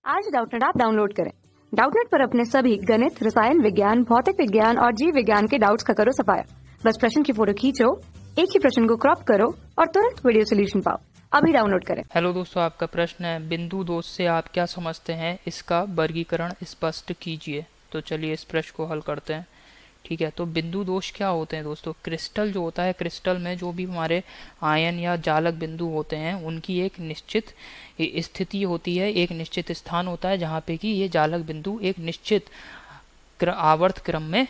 आज Doubtnut app download करें। Doubtnut पर अपने सभी गणित, रसायन विज्ञान, भौतिक विज्ञान और जीव विज्ञान के डाउट्स का करो सफाया। बस प्रश्न की फोटो खींचो, एक ही प्रश्न को क्रॉप करो और तुरंत वीडियो सोल्यूशन पाओ। अभी डाउनलोड करें। हेलो दोस्तों, आपका प्रश्न है बिंदु दोष से आप क्या समझते हैं, इसका वर्गीकरण स्पष्ट कीजिए। तो चलिए इस प्रश्न को हल करते हैं। ठीक है, तो बिंदु दोष क्या होते हैं दोस्तों? क्रिस्टल जो होता है, क्रिस्टल में जो भी हमारे आयन या जालक बिंदु होते हैं उनकी एक निश्चित स्थिति होती है, एक निश्चित स्थान होता है जहाँ पे कि ये जालक बिंदु एक निश्चित आवर्त क्रम में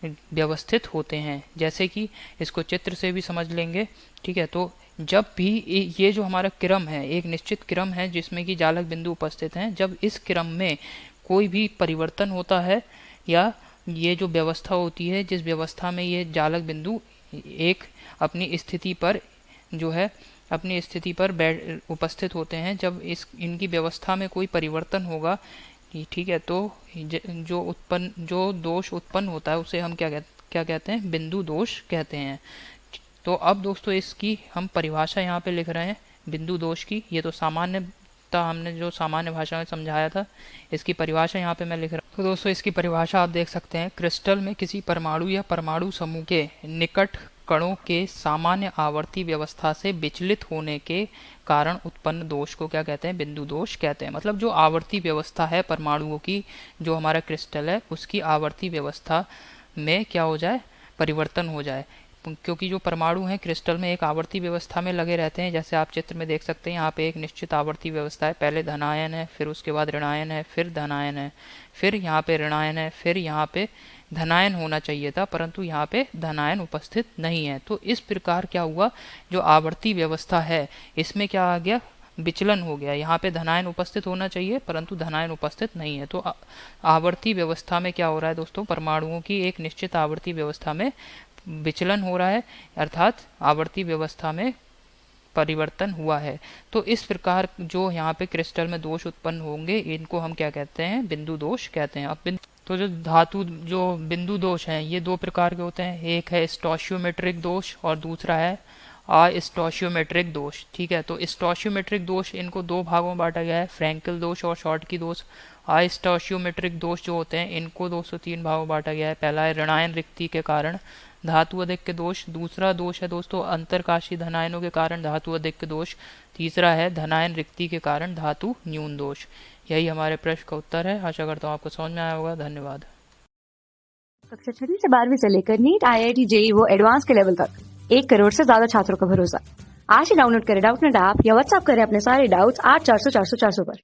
व्यवस्थित होते हैं। जैसे कि इसको चित्र से भी समझ लेंगे। ठीक है, तो जब भी ये जो हमारा क्रम है, एक निश्चित क्रम है जिसमें कि जालक बिंदु उपस्थित हैं, जब इस क्रम में कोई भी परिवर्तन होता है या ये जो व्यवस्था होती है, जिस व्यवस्था में ये जालक बिंदु एक अपनी स्थिति पर जो है अपनी स्थिति पर उपस्थित होते हैं, जब इनकी व्यवस्था में कोई परिवर्तन होगा, ठीक है, तो जो दोष उत्पन्न होता है उसे हम क्या कहते हैं? बिंदु दोष कहते हैं। तो अब दोस्तों इसकी हम परिभाषा यहाँ पे लिख रहे हैं बिंदु दोष की। ये तो सामान्यतः हमने जो सामान्य भाषा में समझाया था, इसकी परिभाषा यहाँ पे मैं लिख रहा हूँ। तो दोस्तों इसकी परिभाषा आप देख सकते हैं। क्रिस्टल में किसी परमाणु या परमाणु समूह के निकट कणों के सामान्य आवर्ती व्यवस्था से विचलित होने के कारण उत्पन्न दोष को क्या कहते हैं? बिंदु दोष कहते हैं। मतलब जो आवर्ती व्यवस्था है परमाणुओं की, जो हमारा क्रिस्टल है उसकी आवर्ती व्यवस्था में क्या हो जाए? परिवर्तन हो जाए। क्योंकि जो परमाणु हैं क्रिस्टल में एक आवर्ती व्यवस्था में लगे रहते हैं। जैसे आप चित्र में देख सकते हैं, यहाँ पे एक निश्चित आवर्ती व्यवस्था है। पहले धनायन है, फिर उसके बाद ऋणायन है, फिर धनायन है, फिर यहाँ पे ऋणायन है, फिर यहाँ पे धनायन होना चाहिए था, परंतु यहाँ पे धनायन उपस्थित नहीं है। तो इस प्रकार क्या हुआ, जो आवर्ती व्यवस्था है इसमें क्या आ गया? विचलन हो गया। यहाँ पे धनायन उपस्थित होना चाहिए परंतु धनायन उपस्थित नहीं है। तो आवर्ती व्यवस्था में क्या हो रहा है दोस्तों? परमाणुओं की एक निश्चित आवर्ती व्यवस्था में विचलन हो रहा है, अर्थात आवर्ती व्यवस्था में परिवर्तन हुआ है। तो इस प्रकार जो यहाँ पे क्रिस्टल में दोष उत्पन्न होंगे, इनको हम क्या कहते हैं? बिंदु दोष कहते हैं। अब तो जो बिंदु दोष हैं ये दो प्रकार के होते हैं। एक है स्टोशियोमेट्रिक दोष और दूसरा है अस्टोशियोमेट्रिक दोष। ठीक है, तो स्टोशियोमेट्रिक दोष, इनको दो भागों में बांटा गया है, फ्रैंकल दोष और शॉर्टकी दोष। अस्टोशियोमेट्रिक दोष जो होते हैं इनको 203 भागों में बांटा गया है। पहला है ऋणायन रिक्ति के कारण धातु अधिक्य दोष। दूसरा दोष है दोस्तों अंतरकाशी धनायनों के कारण धातु अधिक्य दोष। तीसरा है धनायन रिक्ति के कारण धातु न्यून दोष। यही हमारे प्रश्न का उत्तर है। आशा करता हूँ आपको समझ में आया होगा। धन्यवाद। कक्षा 6 से 12वीं से लेकर नीट, IIT, JEE वो एडवांस के लेवल तक 1 करोड़ से ज्यादा छात्रों का भरोसा। आज ही डाउनलोड करें डाउटनेट ऐप या व्हाट्सएप करें अपने सारे डाउट्स 8400 400 400 पर।